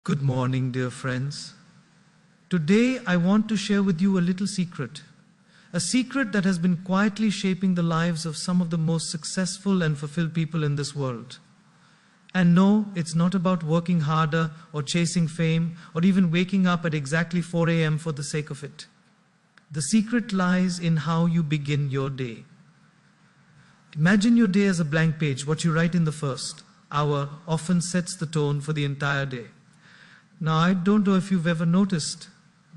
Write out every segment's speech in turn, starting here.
Good morning, dear friends. Today I want to share with you a little secret. A secret that has been quietly shaping the lives of some of the most successful and fulfilled people in this world. And no, it's not about working harder or chasing fame or even waking up at exactly 4 a.m. for the sake of it. The secret lies in how you begin your day. Imagine your day as a blank page. What you write in the first hour often sets the tone for the entire day. Now, I don't know if you've ever noticed,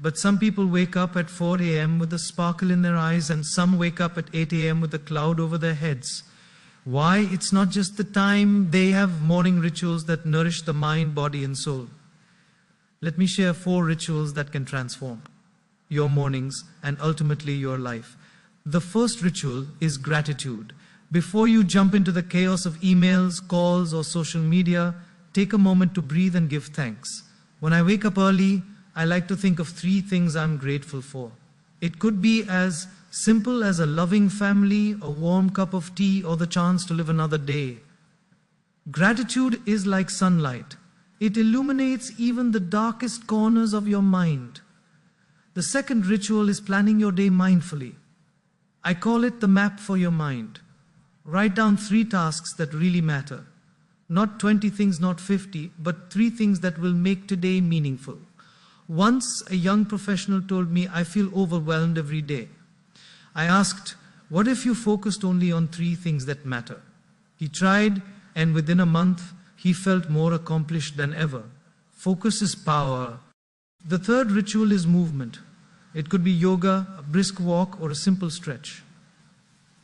but some people wake up at 4 a.m. with a sparkle in their eyes, and some wake up at 8 a.m. with a cloud over their heads. Why? It's not just the time. They have morning rituals that nourish the mind, body, and soul. Let me share 4 rituals that can transform your mornings and ultimately your life. The first ritual is gratitude. Before you jump into the chaos of emails, calls, or social media, take a moment to breathe and give thanks. When I wake up early, I like to think of 3 things I'm grateful for. It could be as simple as a loving family, a warm cup of tea, or the chance to live another day. Gratitude is like sunlight. It illuminates even the darkest corners of your mind. The second ritual is planning your day mindfully. I call it the map for your mind. Write down 3 tasks that really matter. Not 20 things, not 50, but 3 things that will make today meaningful. Once a young professional told me, I feel overwhelmed every day. I asked, what if you focused only on 3 things that matter? He tried, and within a month, he felt more accomplished than ever. Focus is power. The third ritual is movement. It could be yoga, a brisk walk, or a simple stretch.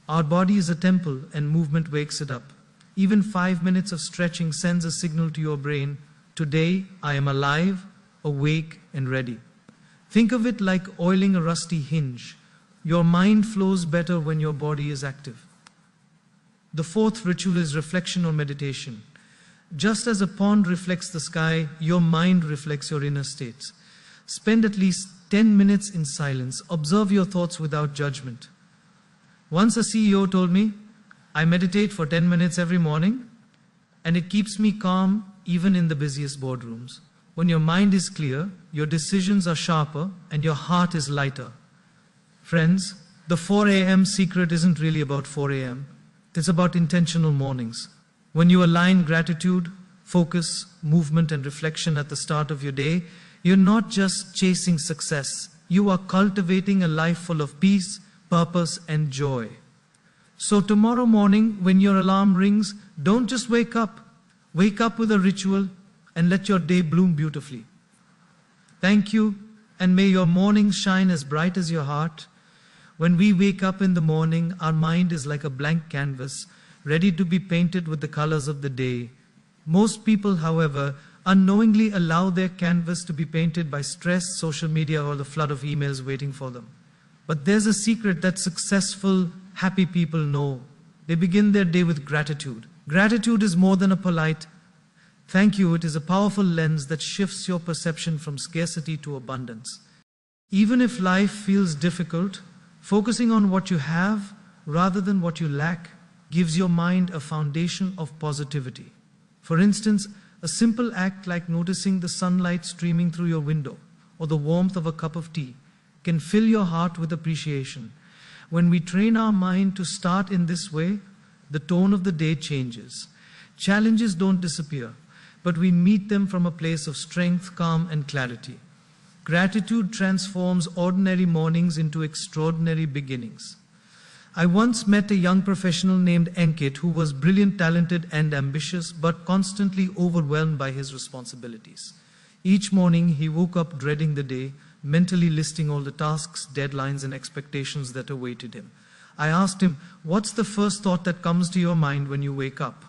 Our body is a temple, and movement wakes it up. Even 5 minutes of stretching sends a signal to your brain, today I am alive, awake, and ready. Think of it like oiling a rusty hinge. Your mind flows better when your body is active. The fourth ritual is reflection or meditation. Just as a pond reflects the sky, your mind reflects your inner states. Spend at least 10 minutes in silence. Observe your thoughts without judgment. Once a CEO told me, I meditate for 10 minutes every morning, and it keeps me calm even in the busiest boardrooms. When your mind is clear, your decisions are sharper, and your heart is lighter. Friends, the 4 a.m. secret isn't really about 4 a.m. It's about intentional mornings. When you align gratitude, focus, movement, and reflection at the start of your day, you're not just chasing success. You are cultivating a life full of peace, purpose, and joy. So tomorrow morning, when your alarm rings, don't just wake up. Wake up with a ritual and let your day bloom beautifully. Thank you, and may your mornings shine as bright as your heart. When we wake up in the morning, our mind is like a blank canvas, ready to be painted with the colors of the day. Most people, however, unknowingly allow their canvas to be painted by stress, social media, or the flood of emails waiting for them. But there's a secret that successful, happy people know. They begin their day with gratitude. Gratitude is more than a polite thank you. It is a powerful lens that shifts your perception from scarcity to abundance. Even if life feels difficult, focusing on what you have rather than what you lack gives your mind a foundation of positivity. For instance, a simple act like noticing the sunlight streaming through your window or the warmth of a cup of tea can fill your heart with appreciation. When we train our mind to start in this way, the tone of the day changes. Challenges don't disappear, but we meet them from a place of strength, calm, and clarity. Gratitude transforms ordinary mornings into extraordinary beginnings. I once met a young professional named Ankit who was brilliant, talented, and ambitious, but constantly overwhelmed by his responsibilities. Each morning, he woke up dreading the day, mentally listing all the tasks, deadlines, and expectations that awaited him. I asked him, what's the first thought that comes to your mind when you wake up?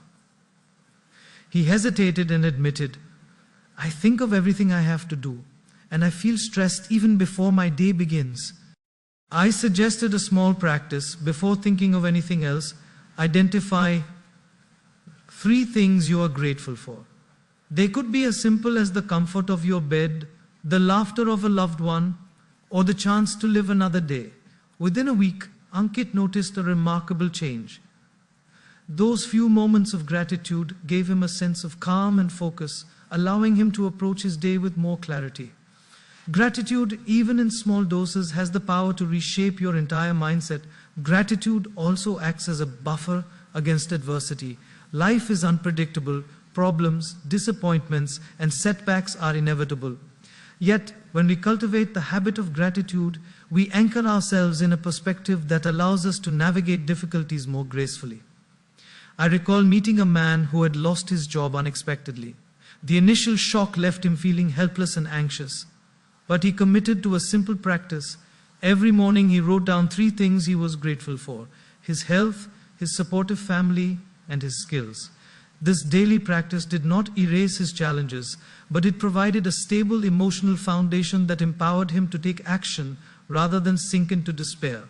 He hesitated and admitted, I think of everything I have to do, and I feel stressed even before my day begins. I suggested a small practice. Before thinking of anything else, identify 3 things you are grateful for. They could be as simple as the comfort of your bed, the laughter of a loved one, or the chance to live another day. Within a week, Ankit noticed a remarkable change. Those few moments of gratitude gave him a sense of calm and focus, allowing him to approach his day with more clarity. Gratitude, even in small doses, has the power to reshape your entire mindset. Gratitude also acts as a buffer against adversity. Life is unpredictable. Problems, disappointments, and setbacks are inevitable. Yet, when we cultivate the habit of gratitude, we anchor ourselves in a perspective that allows us to navigate difficulties more gracefully. I recall meeting a man who had lost his job unexpectedly. The initial shock left him feeling helpless and anxious. But he committed to a simple practice. Every morning he wrote down 3 things he was grateful for: his health, his supportive family, and his skills. This daily practice did not erase his challenges, but it provided a stable emotional foundation that empowered him to take action rather than sink into despair.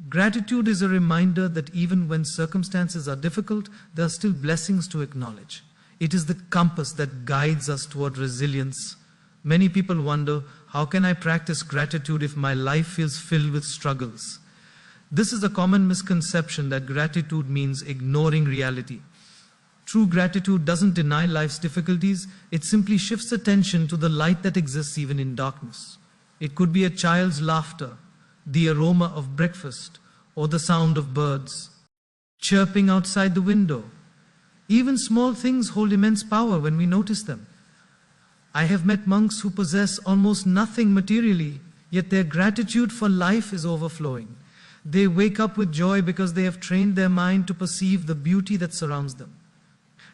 Gratitude is a reminder that even when circumstances are difficult, there are still blessings to acknowledge. It is the compass that guides us toward resilience. Many people wonder, how can I practice gratitude if my life feels filled with struggles? This is a common misconception that gratitude means ignoring reality. True gratitude doesn't deny life's difficulties, it simply shifts attention to the light that exists even in darkness. It could be a child's laughter, the aroma of breakfast, or the sound of birds chirping outside the window. Even small things hold immense power when we notice them. I have met monks who possess almost nothing materially, yet their gratitude for life is overflowing. They wake up with joy because they have trained their mind to perceive the beauty that surrounds them.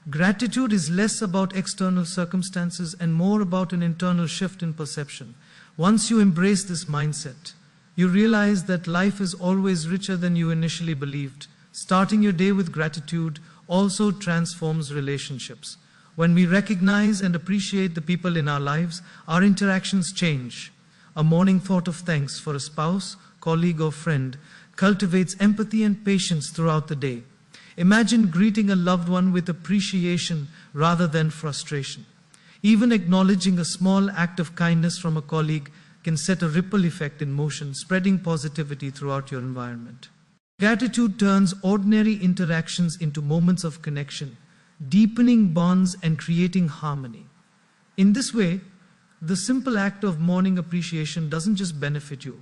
Gratitude is less about external circumstances and more about an internal shift in perception. Once you embrace this mindset, you realize that life is always richer than you initially believed. Starting your day with gratitude also transforms relationships. When we recognize and appreciate the people in our lives, our interactions change. A morning thought of thanks for a spouse, colleague, or friend cultivates empathy and patience throughout the day. Imagine greeting a loved one with appreciation rather than frustration. Even acknowledging a small act of kindness from a colleague can set a ripple effect in motion, spreading positivity throughout your environment. Gratitude turns ordinary interactions into moments of connection, deepening bonds and creating harmony. In this way, the simple act of morning appreciation doesn't just benefit you,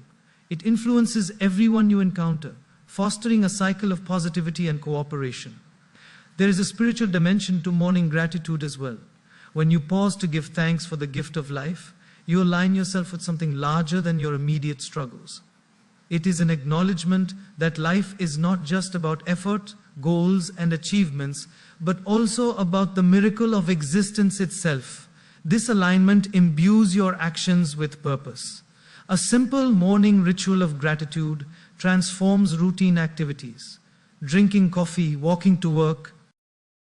it influences everyone you encounter, fostering a cycle of positivity and cooperation. There is a spiritual dimension to morning gratitude as well. When you pause to give thanks for the gift of life, you align yourself with something larger than your immediate struggles. It is an acknowledgement that life is not just about effort, goals, and achievements, but also about the miracle of existence itself. This alignment imbues your actions with purpose. A simple morning ritual of gratitude transforms routine activities. Drinking coffee, walking to work,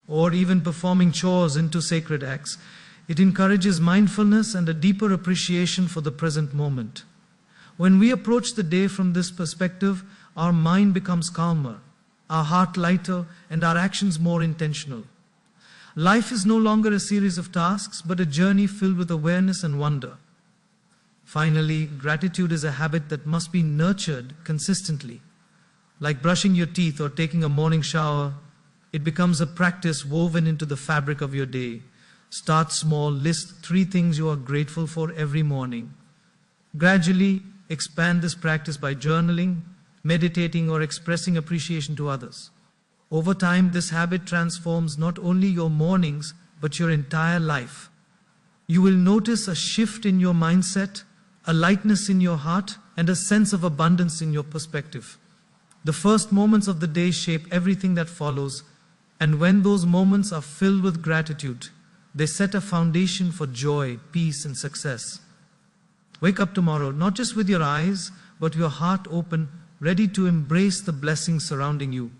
or even performing chores into sacred acts. It encourages mindfulness and a deeper appreciation for the present moment. When we approach the day from this perspective, our mind becomes calmer, our heart lighter, and our actions more intentional. Life is no longer a series of tasks, but a journey filled with awareness and wonder. Finally, gratitude is a habit that must be nurtured consistently. Like brushing your teeth or taking a morning shower, it becomes a practice woven into the fabric of your day. Start small, list 3 things you are grateful for every morning. Gradually, expand this practice by journaling, meditating, or expressing appreciation to others. Over time, this habit transforms not only your mornings, but your entire life. You will notice a shift in your mindset, a lightness in your heart, and a sense of abundance in your perspective. The first moments of the day shape everything that follows, and when those moments are filled with gratitude, they set a foundation for joy, peace, and success. Wake up tomorrow, not just with your eyes, but your heart open, ready to embrace the blessings surrounding you.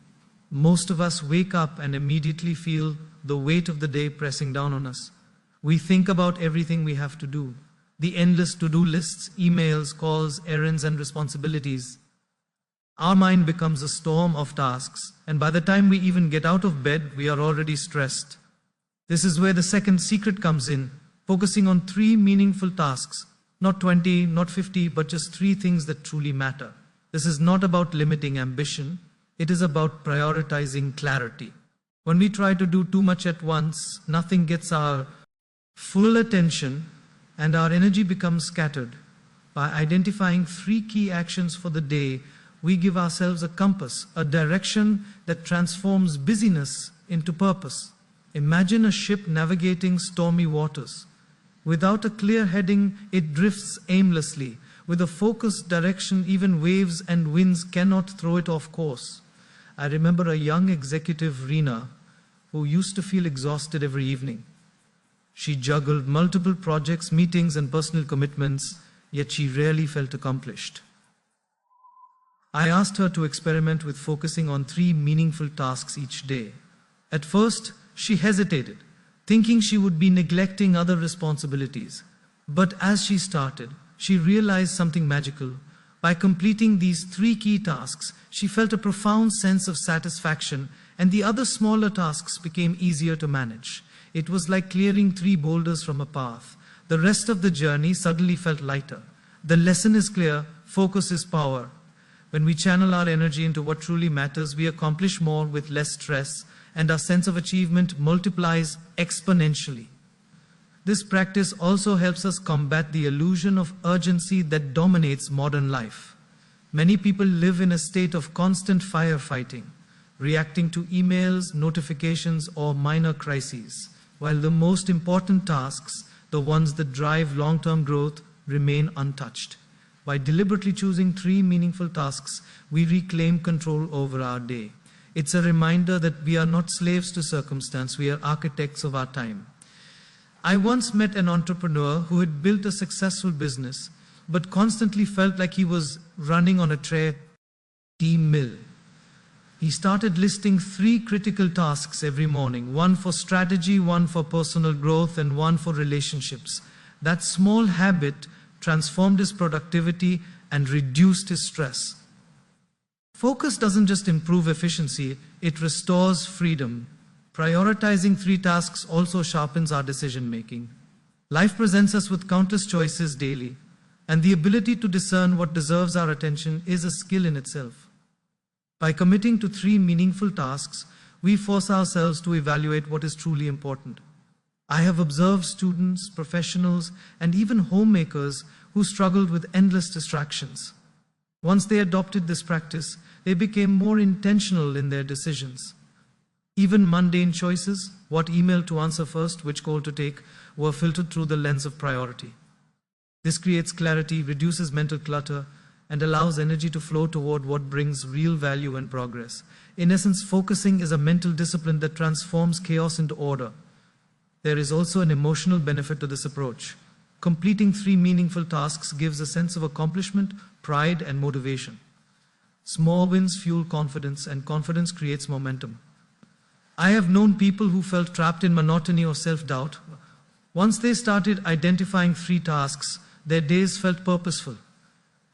Most of us wake up and immediately feel the weight of the day pressing down on us. We think about everything we have to do, the endless to-do lists, emails, calls, errands, and responsibilities. Our mind becomes a storm of tasks, and by the time we even get out of bed, we are already stressed. This is where the second secret comes in, focusing on 3 meaningful tasks, not 20, not 50, but just 3 things that truly matter. This is not about limiting ambition, it is about prioritizing clarity. When we try to do too much at once, nothing gets our full attention, and our energy becomes scattered. By identifying 3 key actions for the day, we give ourselves a compass, a direction that transforms busyness into purpose. Imagine a ship navigating stormy waters. Without a clear heading, it drifts aimlessly. With a focused direction, even waves and winds cannot throw it off course. I remember a young executive, Reena, who used to feel exhausted every evening. She juggled multiple projects, meetings, and personal commitments, yet she rarely felt accomplished. I asked her to experiment with focusing on 3 meaningful tasks each day. At first, she hesitated, thinking she would be neglecting other responsibilities. But as she started, she realized something magical. By completing these 3 key tasks, she felt a profound sense of satisfaction, and the other smaller tasks became easier to manage. It was like clearing 3 boulders from a path. The rest of the journey suddenly felt lighter. The lesson is clear: focus is power. When we channel our energy into what truly matters, we accomplish more with less stress, and our sense of achievement multiplies exponentially. This practice also helps us combat the illusion of urgency that dominates modern life. Many people live in a state of constant firefighting, reacting to emails, notifications, or minor crises, while the most important tasks, the ones that drive long-term growth, remain untouched. By deliberately choosing 3 meaningful tasks, we reclaim control over our day. It's a reminder that we are not slaves to circumstance, we are architects of our time. I once met an entrepreneur who had built a successful business, but constantly felt like he was running on a treadmill. He started listing 3 critical tasks every morning, 1 for strategy, 1 for personal growth, and 1 for relationships. That small habit transformed his productivity and reduced his stress. Focus doesn't just improve efficiency, it restores freedom. Prioritizing 3 tasks also sharpens our decision-making. Life presents us with countless choices daily, and the ability to discern what deserves our attention is a skill in itself. By committing to 3 meaningful tasks, we force ourselves to evaluate what is truly important. I have observed students, professionals, and even homemakers who struggled with endless distractions. Once they adopted this practice, they became more intentional in their decisions. Even mundane choices, what email to answer first, which call to take, were filtered through the lens of priority. This creates clarity, reduces mental clutter, and allows energy to flow toward what brings real value and progress. In essence, focusing is a mental discipline that transforms chaos into order. There is also an emotional benefit to this approach. Completing 3 meaningful tasks gives a sense of accomplishment, pride, and motivation. Small wins fuel confidence, and confidence creates momentum. I have known people who felt trapped in monotony or self-doubt. Once they started identifying 3 tasks, their days felt purposeful.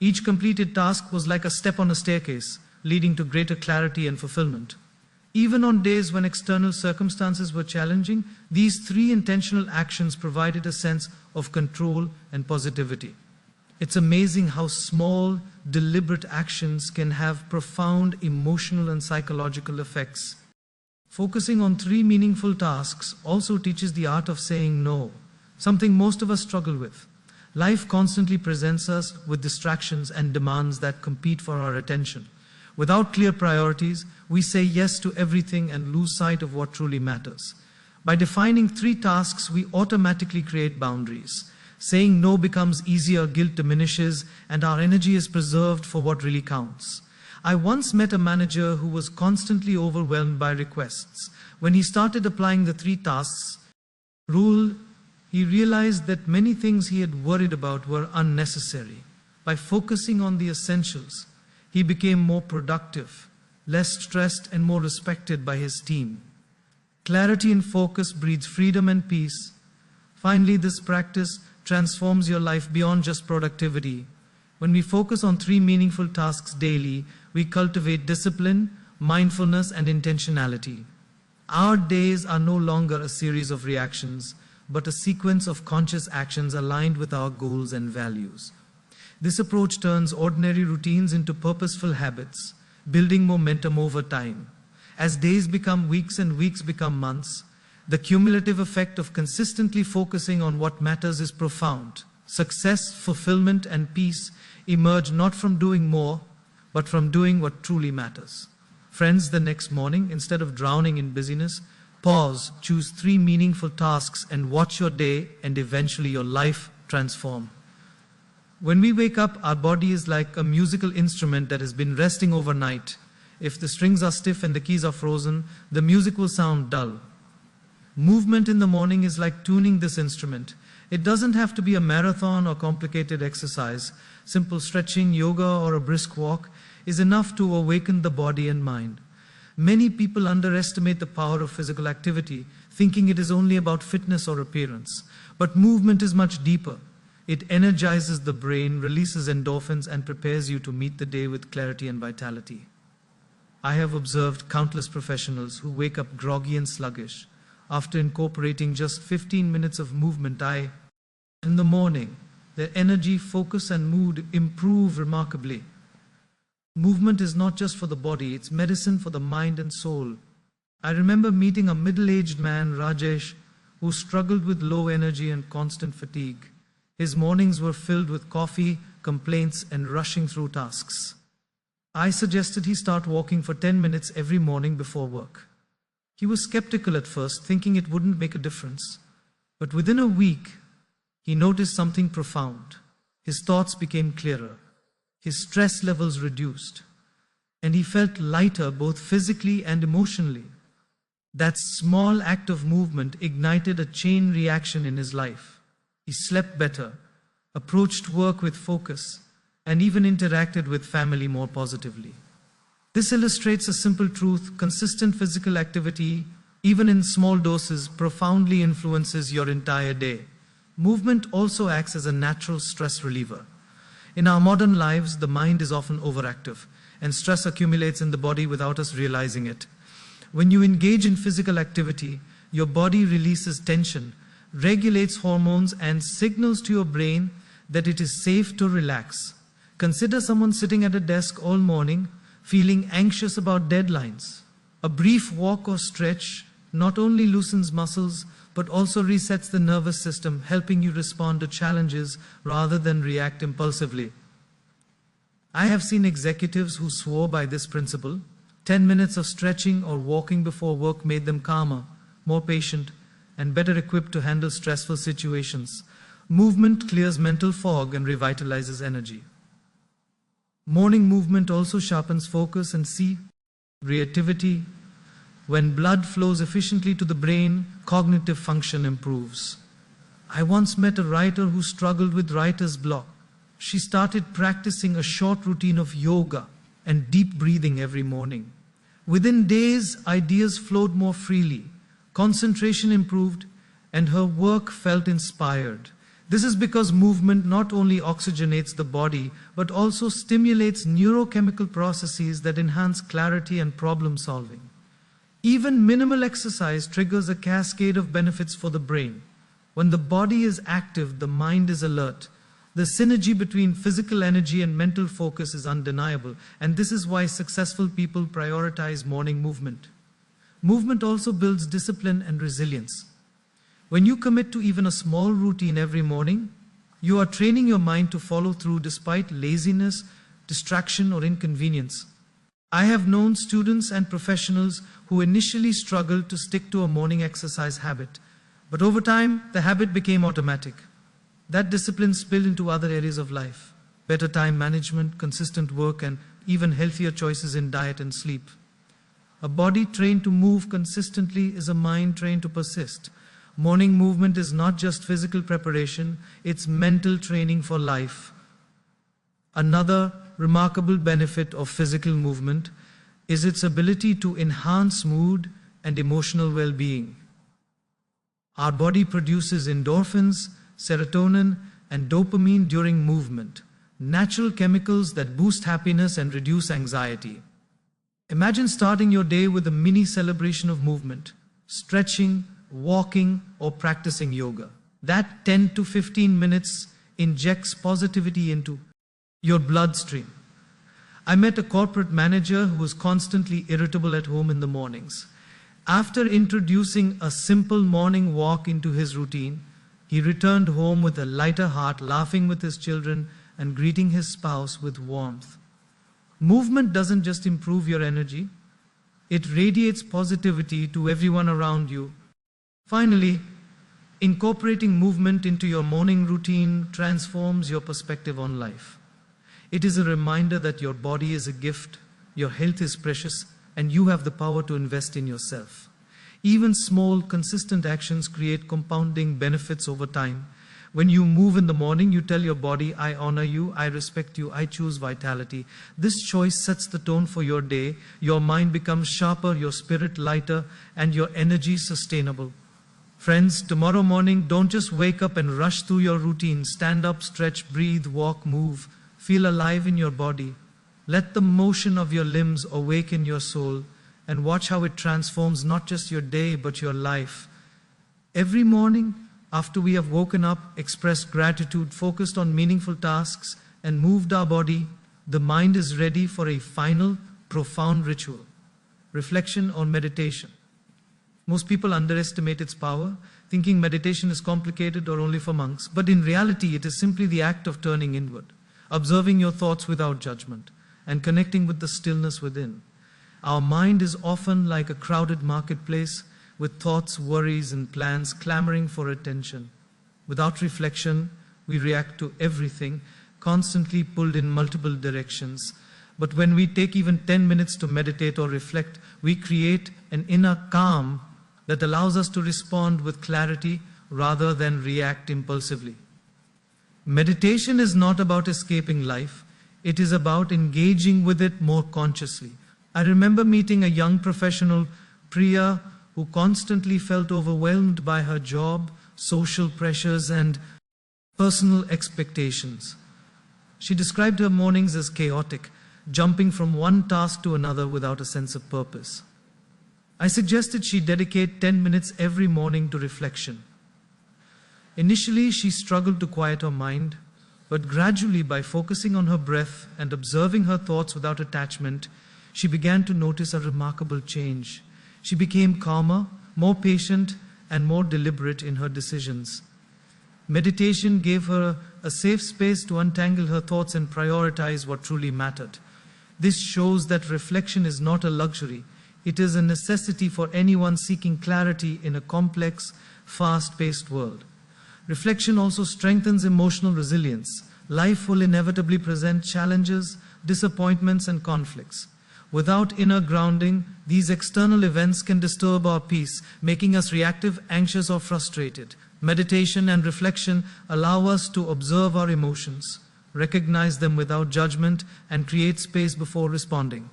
Each completed task was like a step on a staircase, leading to greater clarity and fulfillment. Even on days when external circumstances were challenging, these 3 intentional actions provided a sense of control and positivity. It's amazing how small, deliberate actions can have profound emotional and psychological effects. Focusing on 3 meaningful tasks also teaches the art of saying no, something most of us struggle with. Life constantly presents us with distractions and demands that compete for our attention. Without clear priorities, we say yes to everything and lose sight of what truly matters. By defining 3 tasks, we automatically create boundaries. Saying no becomes easier, guilt diminishes, and our energy is preserved for what really counts. I once met a manager who was constantly overwhelmed by requests. When he started applying the 3 tasks rule, he realized that many things he had worried about were unnecessary. By focusing on the essentials, he became more productive, less stressed, and more respected by his team. Clarity and focus breeds freedom and peace. Finally, this practice transforms your life beyond just productivity. When we focus on 3 meaningful tasks daily, we cultivate discipline, mindfulness, and intentionality. Our days are no longer a series of reactions, but a sequence of conscious actions aligned with our goals and values. This approach turns ordinary routines into purposeful habits, building momentum over time. As days become weeks and weeks become months, The cumulative effect of consistently focusing on what matters is profound. Success, fulfillment, and peace emerge not from doing more, but from doing what truly matters. Friends, the next morning, instead of drowning in busyness, pause, choose 3 meaningful tasks, and watch your day and eventually your life transform. When we wake up, our body is like a musical instrument that has been resting overnight. If the strings are stiff and the keys are frozen, the music will sound dull. Movement in the morning is like tuning this instrument. It doesn't have to be a marathon or complicated exercise. Simple stretching, yoga, or a brisk walk is enough to awaken the body and mind. Many people underestimate the power of physical activity, thinking it is only about fitness or appearance. But movement is much deeper. It energizes the brain, releases endorphins, and prepares you to meet the day with clarity and vitality. I have observed countless professionals who wake up groggy and sluggish. After incorporating just 15 minutes of movement, in the morning, their energy, focus, and mood improve remarkably. Movement is not just for the body, it's medicine for the mind and soul. I remember meeting a middle-aged man, Rajesh, who struggled with low energy and constant fatigue. His mornings were filled with coffee, complaints, and rushing through tasks. I suggested he start walking for 10 minutes every morning before work. He was skeptical at first, thinking it wouldn't make a difference. But within a week, he noticed something profound. His thoughts became clearer. His stress levels reduced. And he felt lighter both physically and emotionally. That small act of movement ignited a chain reaction in his life. He slept better, approached work with focus, and even interacted with family more positively. This illustrates a simple truth: consistent physical activity, even in small doses, profoundly influences your entire day. Movement also acts as a natural stress reliever. In our modern lives, the mind is often overactive, and stress accumulates in the body without us realizing it. When you engage in physical activity, your body releases tension, regulates hormones, and signals to your brain that it is safe to relax. Consider someone sitting at a desk all morning, feeling anxious about deadlines. A brief walk or stretch not only loosens muscles, but also resets the nervous system, helping you respond to challenges rather than react impulsively. I have seen executives who swore by this principle. 10 minutes of stretching or walking before work made them calmer, more patient, and better equipped to handle stressful situations. Movement clears mental fog and revitalizes energy. Morning movement also sharpens focus and creativity. When blood flows efficiently to the brain, cognitive function improves. I once met a writer who struggled with writer's block. She started practicing a short routine of yoga and deep breathing every morning. Within days, ideas flowed more freely, concentration improved, and her work felt inspired. This is because movement not only oxygenates the body, but also stimulates neurochemical processes that enhance clarity and problem solving. Even minimal exercise triggers a cascade of benefits for the brain. When the body is active, the mind is alert. The synergy between physical energy and mental focus is undeniable, and this is why successful people prioritize morning movement. Movement also builds discipline and resilience. When you commit to even a small routine every morning, you are training your mind to follow through despite laziness, distraction, or inconvenience. I have known students and professionals who initially struggled to stick to a morning exercise habit, but over time, the habit became automatic. That discipline spilled into other areas of life: better time management, consistent work, and even healthier choices in diet and sleep. A body trained to move consistently is a mind trained to persist. Morning movement is not just physical preparation, it's mental training for life. Another remarkable benefit of physical movement is its ability to enhance mood and emotional well-being. Our body produces endorphins, serotonin, and dopamine during movement, natural chemicals that boost happiness and reduce anxiety. Imagine starting your day with a mini celebration of movement, stretching, walking, or practicing yoga. That 10 to 15 minutes injects positivity into your bloodstream. I met a corporate manager who was constantly irritable at home in the mornings. After introducing a simple morning walk into his routine, he returned home with a lighter heart, laughing with his children and greeting his spouse with warmth. Movement doesn't just improve your energy, it radiates positivity to everyone around you. Finally, incorporating movement into your morning routine transforms your perspective on life. It is a reminder that your body is a gift, your health is precious, and you have the power to invest in yourself. Even small, consistent actions create compounding benefits over time. When you move in the morning, you tell your body, I honor you, I respect you, I choose vitality. This choice sets the tone for your day. Your mind becomes sharper, your spirit lighter, and your energy sustainable. Friends, tomorrow morning, don't just wake up and rush through your routine. Stand up, stretch, breathe, walk, move. Feel alive in your body. Let the motion of your limbs awaken your soul, and watch how it transforms not just your day, but your life. Every morning, after we have woken up, expressed gratitude, focused on meaningful tasks, and moved our body, the mind is ready for a final, profound ritual. Reflection or meditation. Most people underestimate its power, thinking meditation is complicated or only for monks. But in reality, it is simply the act of turning inward, observing your thoughts without judgment, and connecting with the stillness within. Our mind is often like a crowded marketplace with thoughts, worries, and plans clamoring for attention. Without reflection, we react to everything, constantly pulled in multiple directions. But when we take even 10 minutes to meditate or reflect, we create an inner calm that allows us to respond with clarity rather than react impulsively. Meditation is not about escaping life. It is about engaging with it more consciously. I remember meeting a young professional, Priya, who constantly felt overwhelmed by her job, social pressures, and personal expectations. She described her mornings as chaotic, jumping from one task to another without a sense of purpose. I suggested she dedicate 10 minutes every morning to reflection. Initially, she struggled to quiet her mind, but gradually, by focusing on her breath and observing her thoughts without attachment, she began to notice a remarkable change. She became calmer, more patient, and more deliberate in her decisions. Meditation gave her a safe space to untangle her thoughts and prioritize what truly mattered. This shows that reflection is not a luxury. It is a necessity for anyone seeking clarity in a complex, fast-paced world. Reflection also strengthens emotional resilience. Life will inevitably present challenges, disappointments, and conflicts. Without inner grounding, these external events can disturb our peace, making us reactive, anxious, or frustrated. Meditation and reflection allow us to observe our emotions, recognize them without judgment, and create space before responding.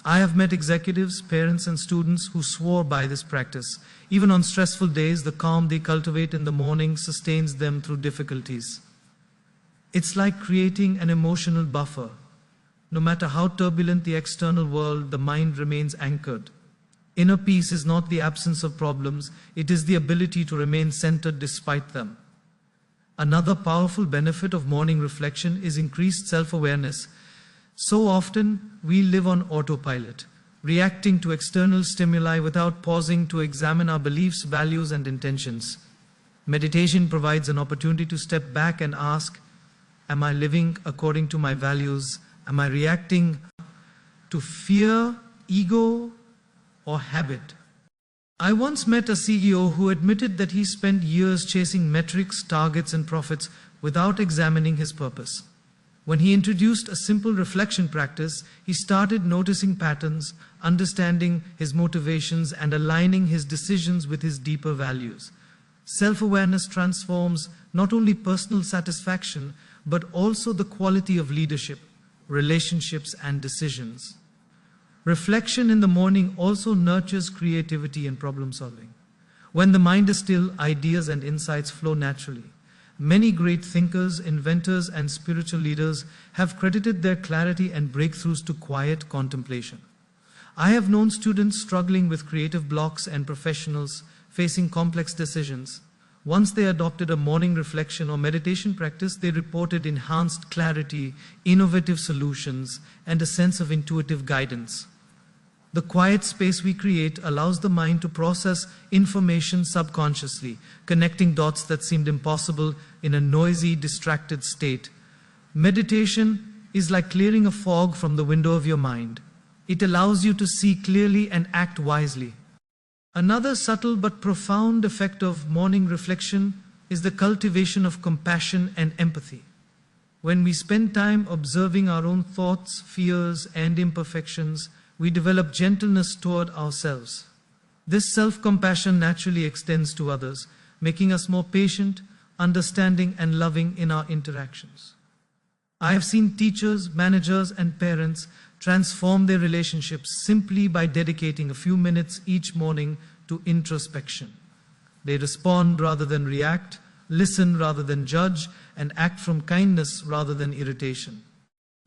I have met executives, parents, and students who swore by this practice. Even on stressful days, the calm they cultivate in the morning sustains them through difficulties. It's like creating an emotional buffer. No matter how turbulent the external world, the mind remains anchored. Inner peace is not the absence of problems, it is the ability to remain centered despite them. Another powerful benefit of morning reflection is increased self-awareness. So often, we live on autopilot, reacting to external stimuli without pausing to examine our beliefs, values, and intentions. Meditation provides an opportunity to step back and ask, am I living according to my values? Am I reacting to fear, ego, or habit? I once met a CEO who admitted that he spent years chasing metrics, targets, and profits without examining his purpose. When he introduced a simple reflection practice, he started noticing patterns, understanding his motivations, and aligning his decisions with his deeper values. Self-awareness transforms not only personal satisfaction, but also the quality of leadership, relationships, and decisions. Reflection in the morning also nurtures creativity and problem solving. When the mind is still, ideas and insights flow naturally. Many great thinkers, inventors, and spiritual leaders have credited their clarity and breakthroughs to quiet contemplation. I have known students struggling with creative blocks and professionals facing complex decisions. Once they adopted a morning reflection or meditation practice, they reported enhanced clarity, innovative solutions, and a sense of intuitive guidance. The quiet space we create allows the mind to process information subconsciously, connecting dots that seemed impossible in a noisy, distracted state. Meditation is like clearing a fog from the window of your mind. It allows you to see clearly and act wisely. Another subtle but profound effect of morning reflection is the cultivation of compassion and empathy. When we spend time observing our own thoughts, fears, and imperfections, we develop gentleness toward ourselves. This self-compassion naturally extends to others, making us more patient, understanding, and loving in our interactions. I have seen teachers, managers, and parents transform their relationships simply by dedicating a few minutes each morning to introspection. They respond rather than react, listen rather than judge, and act from kindness rather than irritation.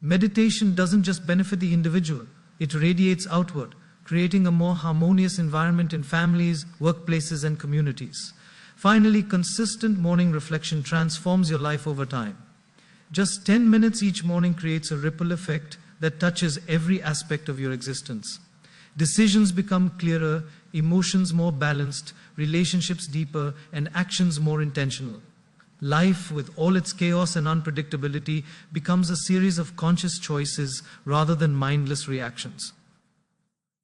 Meditation doesn't just benefit the individual, it radiates outward, creating a more harmonious environment in families, workplaces, and communities. Finally, consistent morning reflection transforms your life over time. Just 10 minutes each morning creates a ripple effect that touches every aspect of your existence. Decisions become clearer, emotions more balanced, relationships deeper, and actions more intentional. Life, with all its chaos and unpredictability, becomes a series of conscious choices rather than mindless reactions.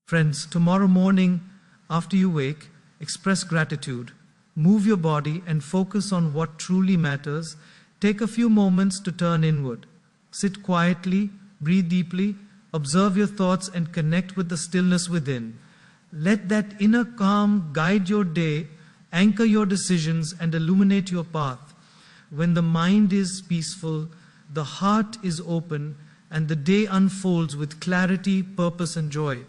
Friends, tomorrow morning, after you wake, express gratitude, move your body, and focus on what truly matters. Take a few moments to turn inward. Sit quietly, breathe deeply, observe your thoughts, and connect with the stillness within. Let that inner calm guide your day, anchor your decisions, and illuminate your path. When the mind is peaceful, the heart is open, and the day unfolds with clarity, purpose, and joy.